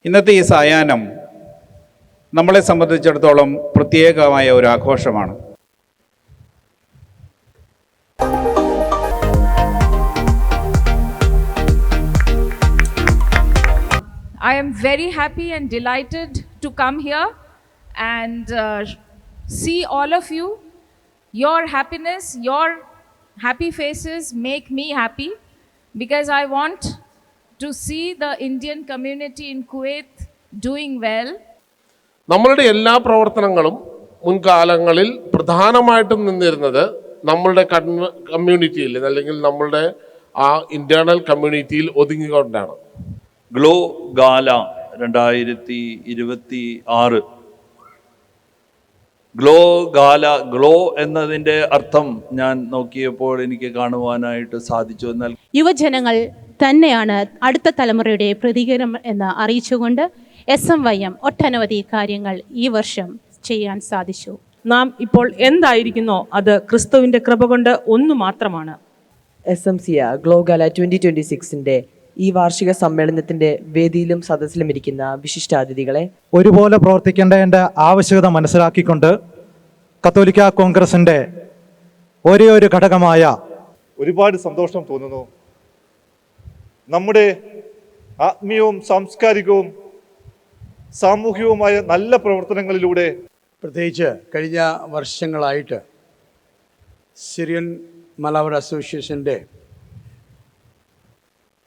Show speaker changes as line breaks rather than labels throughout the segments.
ഇന്നത്തെ ഈ സായാഹ്നം നമ്മളെ സംബന്ധിച്ചിടത്തോളം പ്രത്യേകമായ ഒരു ആഘോഷമാണ്.
I am very happy and delighted to come here and see all of you. Your happiness, your happy faces make me happy because I want to see the Indian community in Kuwait doing well.
നമ്മളുടെ എല്ലാ പ്രവർത്തനങ്ങളും മുൻകാലങ്ങളിൽ പ്രധാനമായിട്ടും നിന്നിരുന്നത് നമ്മളുടെ കമ്മ്യൂണിറ്റിയിൽ അല്ലെങ്കിൽ നമ്മളുടെ ആ ഇന്റേണൽ കമ്മ്യൂണിറ്റിയിൽ ഒതുങ്ങിക്കൊണ്ടാണ്.
Glow gala 2026 glow gala, glow എന്നതിൻ്റെ അർത്ഥം ഞാൻ നോക്കിയപ്പോൾ എനിക്ക് കാണുവാനായിട്ട് സാധിച്ചു. എന്നാൽ
യുവജനങ്ങൾ തന്നെയാണ് അടുത്ത തലമുറയുടെ പ്രതികരണം എന്ന് അറിയിച്ചുകൊണ്ട് SMYM ഒട്ടനവധി കാര്യങ്ങൾ ഈ വർഷം ചെയ്യാൻ സാധിച്ചു.
നാം ഇപ്പോൾ എന്തായിരിക്കുന്നോ അത് ക്രിസ്തുവിൻ്റെ കൃപ കൊണ്ട് ഒന്നു മാത്രമാണ്.
SMCA ഗ്ലോ ഗാല 2026 ഈ വാർഷിക സമ്മേളനത്തിന്റെ വേദിയിലും സദസ്സിലും ഇരിക്കുന്ന വിശിഷ്ടാതിഥികളെ,
ഒരുപോലെ പ്രവർത്തിക്കേണ്ടതിൻ്റെ ആവശ്യകത മനസ്സിലാക്കിക്കൊണ്ട് കത്തോലിക്ക കോൺഗ്രസിൻ്റെ ഒരേ ഒരു ഘടകമായ
ഒരുപാട് സന്തോഷം തോന്നുന്നു. നമ്മുടെ ആത്മീയവും സാംസ്കാരികവും സാമൂഹികവുമായ നല്ല പ്രവർത്തനങ്ങളിലൂടെ,
പ്രത്യേകിച്ച് കഴിഞ്ഞ വർഷങ്ങളായിട്ട് സിറിയൻ മലബാർ അസോസിയേഷൻ്റെ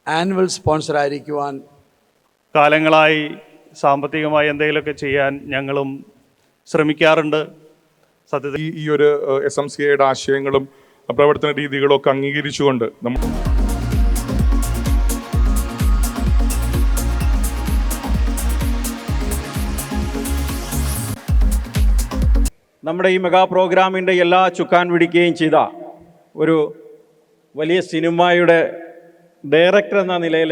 ആനുവൽ സ്പോൺസറായിരിക്കുവാൻ
കാലങ്ങളായി സാമ്പത്തികമായി എന്തെങ്കിലുമൊക്കെ ചെയ്യാൻ ഞങ്ങളും ശ്രമിക്കാറുണ്ട്. സത്യത്തിൽ
ഈ ഒരു SMCAയുടെ ആശയങ്ങളും പ്രവർത്തന രീതികളും ഒക്കെ അംഗീകരിച്ചുകൊണ്ട്
നമ്മുടെ ഈ മെഗാ പ്രോഗ്രാമിൻ്റെ എല്ലാ ചുക്കാൻ പിടിക്കുകയും ചെയ്ത ഒരു വലിയ സിനിമയുടെ ഡയറക്ടർ എന്ന നിലയിൽ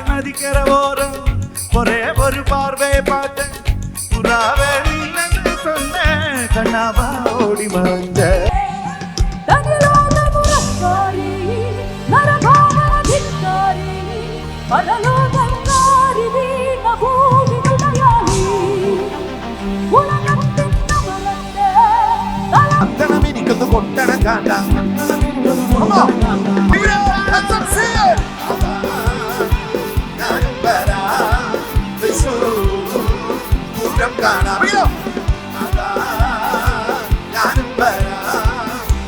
நதிக்கரவோரம் ஒரே ஒரு பார்வை பார்த்தேன், புறாவே நீ சொன்ன கண்ணாவா ஓடி மறைஞ்ச அத்தனை மினிக்கொண்டு கொட்டன காண்டா